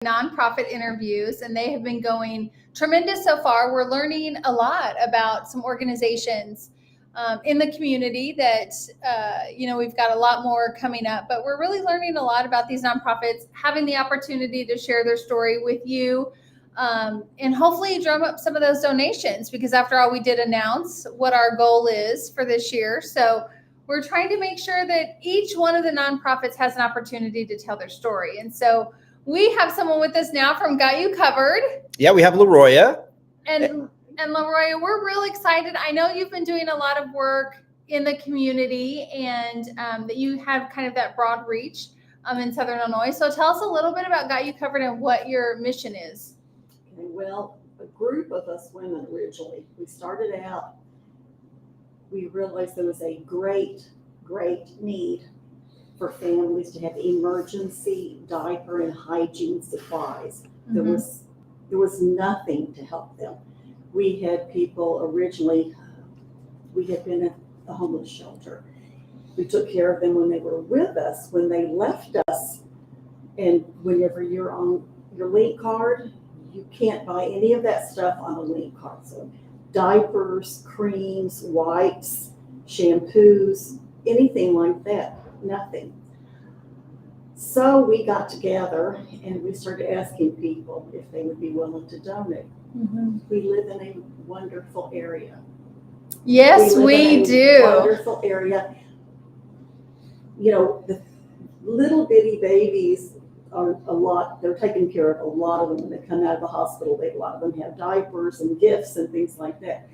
nonprofit interviews, and they have been going tremendous so far. We're learning a lot about some organizations in the community that, we've got a lot more coming up, but we're really learning a lot about these nonprofits, having the opportunity to share their story with you, and hopefully drum up some of those donations, because after all, we did announce what our goal is for this year. So we're trying to make sure that each one of the nonprofits has an opportunity to tell their story. And so we have someone with us now from Got You Covered. Yeah, we have Leroya. And Leroya, we're real excited. I know you've been doing a lot of work in the community, and that you have kind of that broad reach in Southern Illinois. So tell us a little bit about Got You Covered and what your mission is. Okay, well, a group of us women originally, we started out, we realized there was a great need for families to have emergency diaper and hygiene supplies. Mm-hmm. There was nothing to help them. We had people originally, we had been at a homeless shelter. We took care of them when they were with us. When they left us, and whenever you're on your link card, you can't buy any of that stuff on a link card. So diapers, creams, wipes, shampoos, anything like that. Nothing. So we got together and we started asking people if they would be willing to donate. Mm-hmm. We live in a wonderful area. Yes, we do. Wonderful area. You know, the little bitty babies are they're taken care of, a lot of them when they come out of the hospital. A lot of them have diapers and gifts and things like that.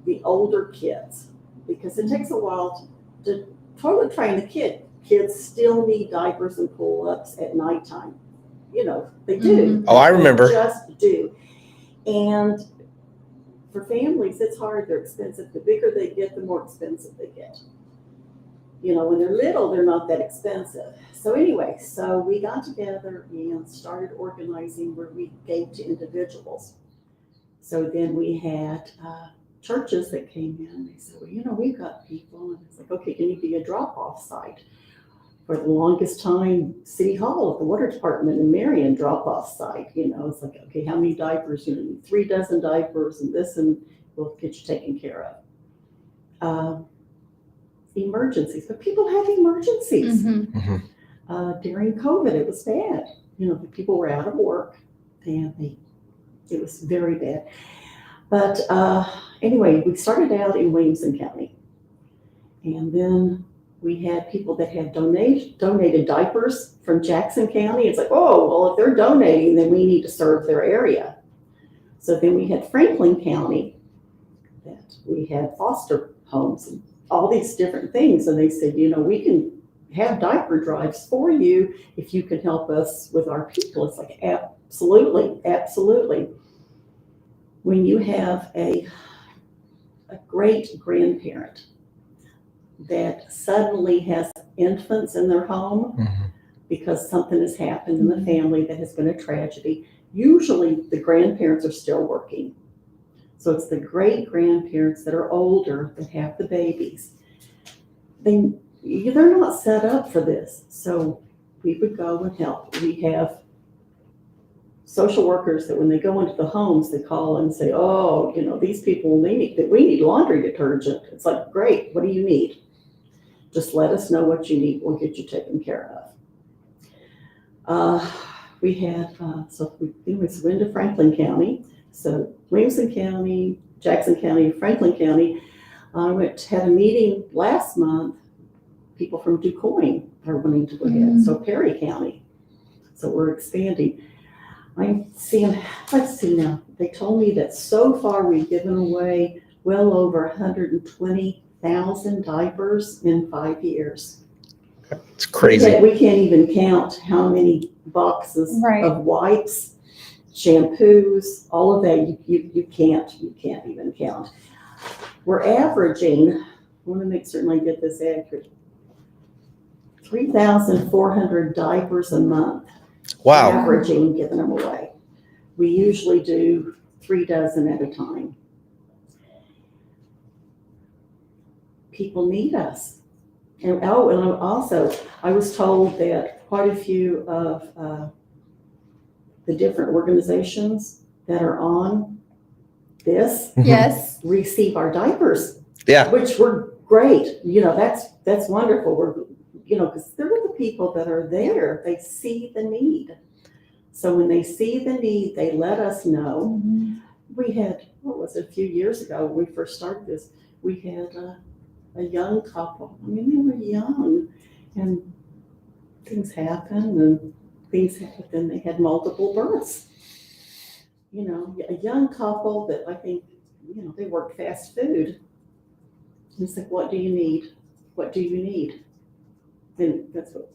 The older kids, because it takes a while to toilet train the kid. Kids still need diapers and pull-ups at nighttime. You know, they do. Mm-hmm. Oh, I remember. They just do. And for families, it's hard. They're expensive. The bigger they get, the more expensive they get. You know, when they're little, they're not that expensive. So anyway, so we got together and started organizing where we gave to individuals. So then we had churches that came in. They said, well, you know, we've got people. And it's like, okay, can you be a drop-off site? For the longest time, City Hall at the Water Department in Marion drop-off site. You know, it's like, okay, how many diapers? You know, 3 dozen diapers and this, and we'll get you taken care of. Emergencies, but people have emergencies. Mm-hmm. Mm-hmm. During COVID, it was bad. You know, the people were out of work, and it was very bad. But anyway, we started out in Williamson County, and then we had people that had donated diapers from Jackson County. It's like, oh, well, if they're donating, then we need to serve their area. So then we had Franklin County, that we had foster homes and all these different things. And they said, you know, we can have diaper drives for you if you can help us with our people. It's like, absolutely, absolutely. When you have a great grandparent that suddenly has infants in their home, mm-hmm. because something has happened in the family that has been a tragedy, usually the grandparents are still working. So it's the great grandparents that are older that have the babies. They're not set up for this. So we would go and help. We have social workers that when they go into the homes, they call and say, oh, you know, these people we need laundry detergent. It's like, great, what do you need? Just let us know what you need. We'll get you taken care of. We had, we went into Franklin County. So Williamson County, Jackson County, Franklin County. I had a meeting last month. People from DuQuoin are wanting to go ahead. So Perry County. So we're expanding. I'm seeing, let's see now. They told me that so far we've given away well over 120,000 diapers in 5 years. It's crazy. We can't even count how many boxes of wipes, shampoos, all of that. You can't even count. We're averaging, I want to make certain I get this accurate, 3,400 diapers a month. Wow. Averaging, giving them away. We usually do 3 dozen at a time. People need us. And also, I was told that quite a few of the different organizations that are on this Yes. receive our diapers, Yeah. which were great. That's wonderful. Because they're the people that are there. They see the need. So when they see the need, they let us know. We had, a few years ago when we first started this, we had a young couple. I mean, they were young, and things happened, and they had multiple births. A young couple that I think, they worked fast food. And it's like, what do you need? What do you need? And that's what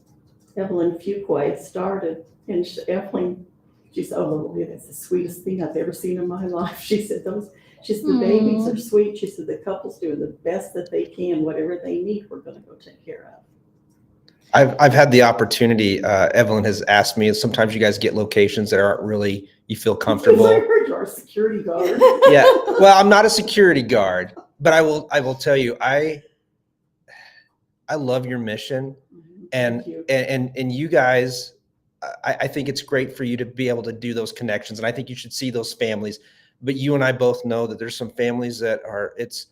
Evelyn Fuqua started. And Evelyn, she said, oh, that's the sweetest thing I've ever seen in my life. She said, the babies are sweet. She said, the couple's doing the best that they can. Whatever they need, we're going to go take care of. I've had the opportunity. Evelyn has asked me. Sometimes you guys get locations that aren't really you feel comfortable. I heard you're a security guard. Yeah. Well, I'm not a security guard, but I will tell you, I love your mission, and you guys. I think it's great for you to be able to do those connections, and I think you should see those families. But you and I both know that there's some families that are it's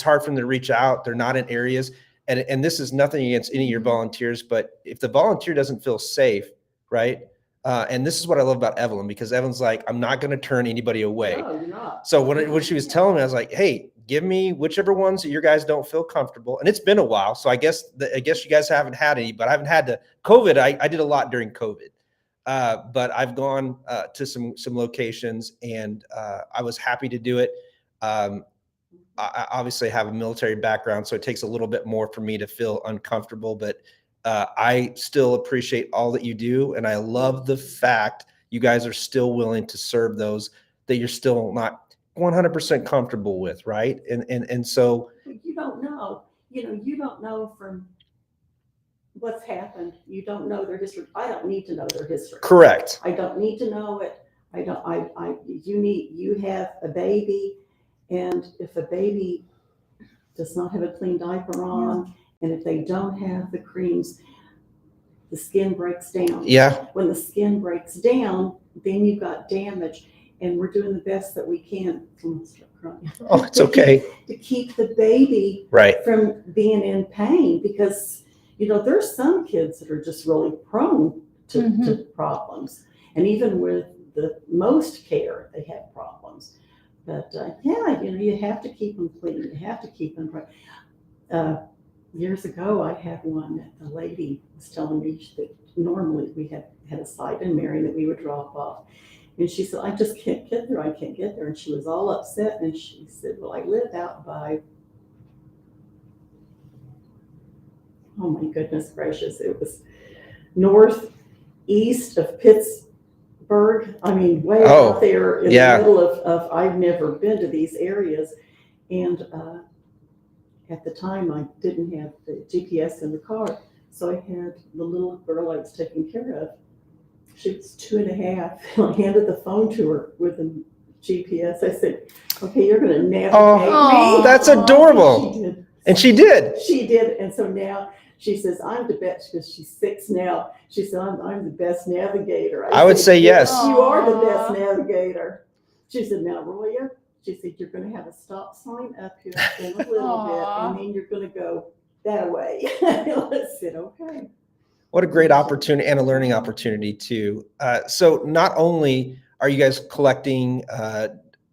hard for them to reach out. They're not in areas. And this is nothing against any of your volunteers, but if the volunteer doesn't feel safe, right? And this is what I love about Evelyn, because Evelyn's like, I'm not going to turn anybody away. No, you're not. So when she was telling me, I was like, hey, give me whichever ones that your guys don't feel comfortable. And it's been a while, so I guess you guys haven't had any, but I haven't had COVID. I did a lot during COVID, but I've gone to some locations, and I was happy to do it. I obviously have a military background, so it takes a little bit more for me to feel uncomfortable, but I still appreciate all that you do. And I love the fact you guys are still willing to serve those that you're still not 100% comfortable with. Right. And so you don't know, you don't know from what's happened. You don't know their history. I don't need to know their history. Correct. I don't need to know it. You have a baby. And if a baby does not have a clean diaper on, and if they don't have the creams, the skin breaks down. Yeah. When the skin breaks down, then you've got damage, and we're doing the best that we can. Oh, it's okay. To keep the baby right from being in pain, because there's some kids that are just really prone to problems, and even with the most care, they have problems. But you have to keep them clean. You have to keep them. Years ago, I had one that the lady was telling me that normally we had a site in Marion that we would drop off. And she said, I just can't get there. I can't get there. And she was all upset. And she said, well, I live out by, oh my goodness gracious, it was northeast of Pittsburgh. I mean, way out there in the middle of, I've never been to these areas. And at the time, I didn't have the GPS in the car. So I had the little girl I was taking care of. She was 2.5. I handed the phone to her with the GPS. I said, okay, you're going to navigate me. That's adorable. And she did. She did. And so now she says, I'm the best, because she's 6 now. She said, I'm the best navigator. I would say yes. You are the best navigator. She said, now, Roya, she said, you're going to have a stop sign up here in a little bit, and then you're going to go that way. I said, okay. What a great opportunity, and a learning opportunity too. So not only are you guys collecting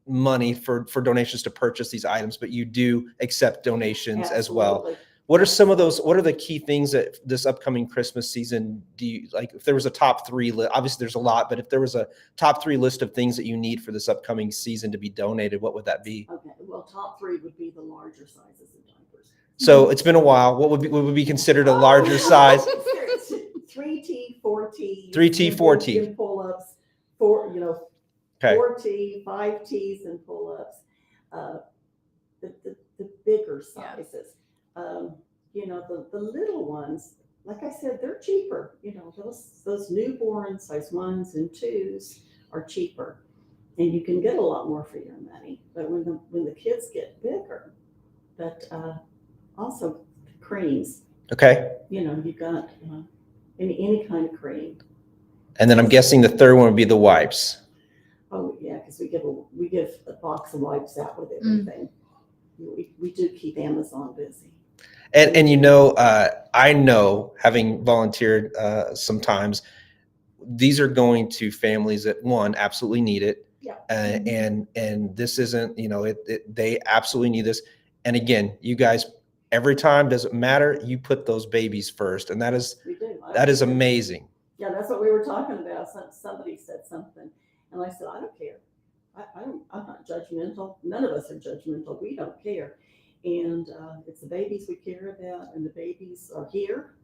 money for donations to purchase these items, but you do accept donations as well. What are some of those? What are the key things that this upcoming Christmas season do you like? If there was a top 3 list, obviously there's a lot, but if there was a top 3 list of things that you need for this upcoming season to be donated, what would that be? Okay, well, top 3 would be the larger sizes of diapers. So it's been a while. What would be considered a larger size? 3T, 4T. 3T, 4T. And pull-ups, 4T, 5Ts and pull-ups. The bigger sizes. The little ones, like I said, they're cheaper. Those newborn size 1s and 2s are cheaper, and you can get a lot more for your money. But when the kids get bigger, but also creams. Okay. You got any kind of cream. And then I'm guessing the third one would be the wipes. Oh, yeah, because we give a box of wipes out with everything. We do keep Amazon busy. And I know, having volunteered sometimes, these are going to families that, one, absolutely need it. Yeah. And this isn't, they absolutely need this. And again, you guys, every time, doesn't matter, you put those babies first. And that is amazing. Yeah, that's what we were talking about. Somebody said something, and I said, I don't care. I'm not judgmental. None of us are judgmental. We don't care. And it's the babies we care about, and the babies are here.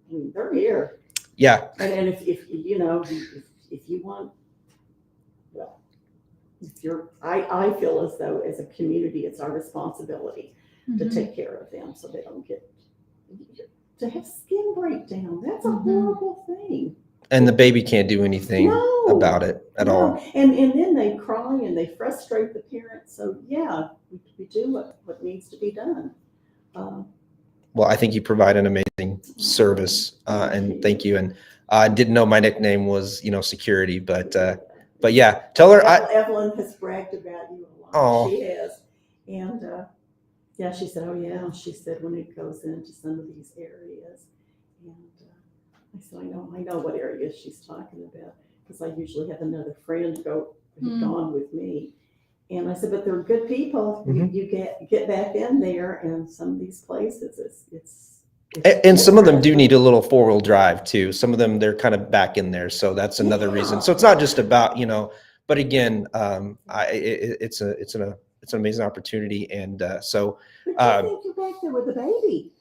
I mean, they're here. Yeah. And if you want, well, I feel as though as a community, it's our responsibility to take care of them so they don't get to have skin breakdown. That's a horrible thing. And the baby can't do anything about it at all. And then they cry and they frustrate the parents. So yeah, we do what needs to be done. Well, I think you provide an amazing service, and thank you. And I didn't know my nickname was, security, but yeah, tell her. Evelyn has bragged about you a lot. Oh. She has. And yeah, she said, oh yeah. She said when it goes into some of these areas, and I said, I know what areas she's talking about, because I usually have another friend gone with me. And I said, but they're good people. You get back in there, and some of these places, it's and some of them do need a little 4-wheel drive too. Some of them, they're kind of back in there, so that's another reason. So it's not just about, but again, it's an amazing opportunity, and so. I think you're back there with a baby.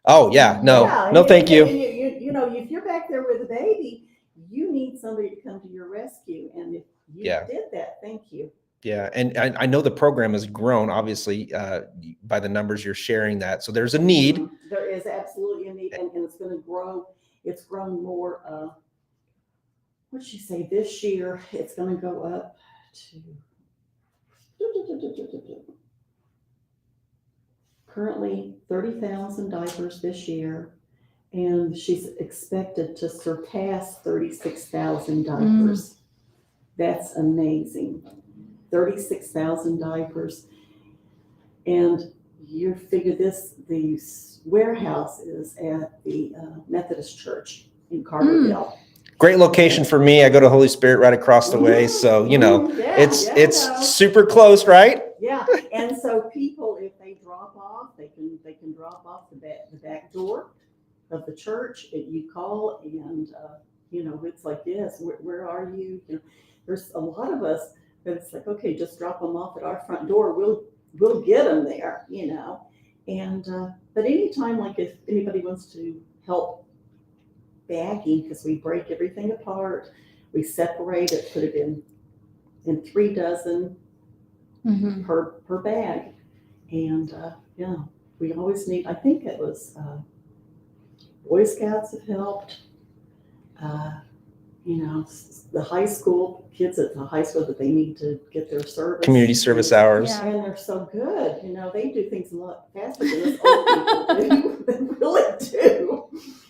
Oh yeah, no, thank you. If you're back there with a baby, you need somebody to come to your rescue, and if you did that, thank you. Yeah, and I know the program has grown, obviously, by the numbers you're sharing that. So there's a need. There is absolutely a need, and it's going to grow. It's grown more. What did she say? This year, it's going to go up to currently 30,000 diapers this year, and she's expected to surpass 36,000 diapers. That's amazing. 36,000 diapers. And you figure the warehouse is at the Methodist Church in Carterville. Great location for me. I go to Holy Spirit right across the way. So, it's super close, right? Yeah. And so people, if they drop off, they can drop off the back door of the church. You call and, it's like, yes, where are you? There's a lot of us that it's like, okay, just drop them off at our front door. We'll get them there, And, but anytime, like if anybody wants to help bagging, because we break everything apart, we separate it, put it in 3 dozen per bag. And, we always need, I think it was, Boy Scouts have helped, the high school kids at the high school that they need to get their service. Community service hours. Yeah. And they're so good. They do things a lot faster than us old people do. They really do.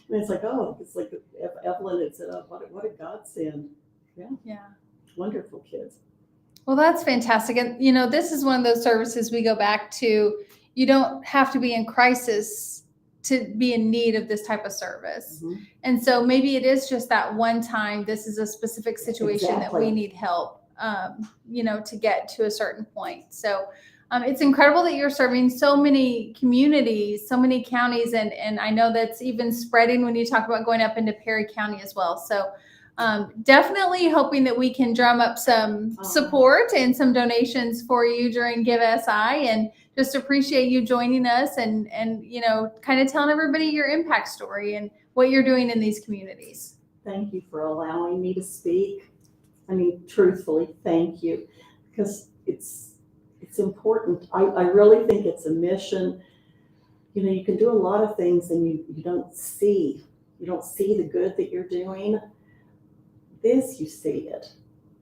And it's like, Evelyn had said, oh, what a godsend. Yeah. Wonderful kids. Well, that's fantastic. And, this is one of those services we go back to. You don't have to be in crisis to be in need of this type of service. And so maybe it is just that one time, this is a specific situation that we need help, to get to a certain point. So it's incredible that you're serving so many communities, so many counties. And I know that's even spreading when you talk about going up into Perry County as well. So definitely hoping that we can drum up some support and some donations for you during GiveSI, and just appreciate you joining us and kind of telling everybody your impact story and what you're doing in these communities. Thank you for allowing me to speak. I mean, truthfully, thank you, because it's important. I really think it's a mission. You can do a lot of things and you don't see the good that you're doing. This, you see it.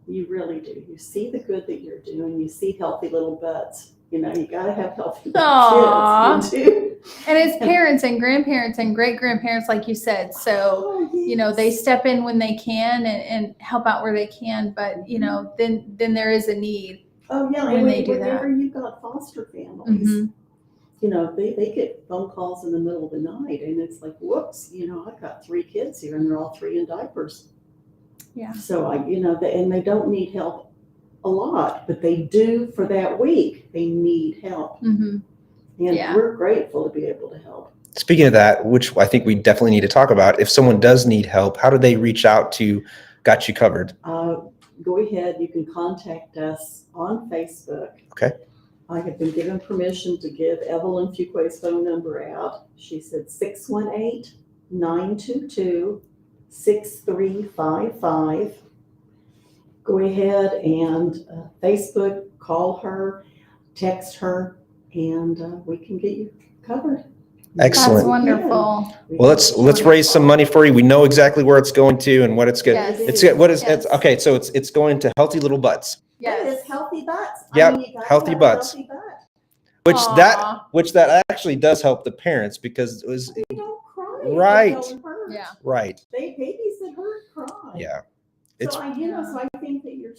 You really do. You see the good that you're doing. You see healthy little butts. You know, you gotta have healthy Aw. kids. You do. And it's parents and grandparents and great grandparents, like you said. So, Oh, you know, they yes. step in when they can and help out where they can. But, you know, then there is a need. Oh yeah, when and they do whenever you've got foster families, Mhm. you know, they get phone calls in the middle of the night, and it's like, whoops, you know, I've got 3 kids here, and they're all 3 in diapers. Yeah. So you know, and they don't need help a lot, but they do for that week. They need help, Mm-hmm. and Yeah. we're grateful to be able to help. Speaking of that, which I think we definitely need to talk about, if someone does need help, how do they reach out to Got You Covered? Go ahead. You can contact us on Facebook. Okay. I have been given permission to give Evelyn Fuquay's phone number out. She said 618-922-6355. Go ahead and Facebook, call her, text her, and we can get you covered. Excellent. That's wonderful. Well, let's raise some money for you. We know exactly where it's going to and what it's good. Yes. It's okay. So it's going to Healthy Little Butts. That Yes. is healthy butts. Yep, I mean, you gotta healthy have a butts. healthy butt. Which that actually does help the parents because it was You don't cry. Right. If they don't hurt. Yeah. right. Babies that hurt cry. Yeah. It's So I think that you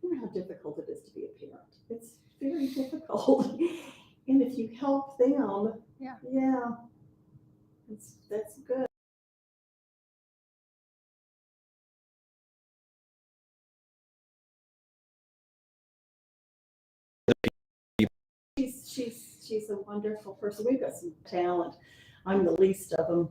know how difficult it is to be a parent. It's very difficult. And if you help them, yeah, that's good. She's a wonderful person. We've got some talent. I'm the least of them.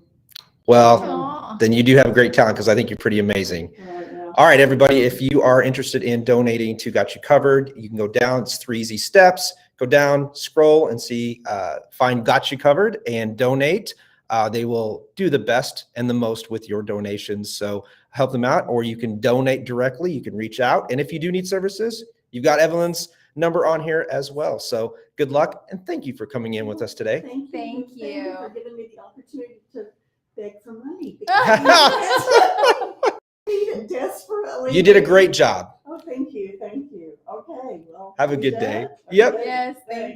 well, Aw. then you do have great talent because I think you're pretty amazing. Yeah. All right, everybody, if you are interested in donating to Got You Covered, you can go down. It's 3 easy steps. Go down, scroll, and see, find Got You Covered and donate. They will do the best and the most with your donations. So help them out, or you can donate directly. You can reach out. And if you do need services, you've got Evelyn's number on here as well. So good luck, and thank you for coming in with us today. Thank Thank you you. for giving me the opportunity to beg for money. Need it desperately. You did a great job. Oh, thank you. Okay, well. Have a you good done? day. Yep. Okay, Yes. thanks.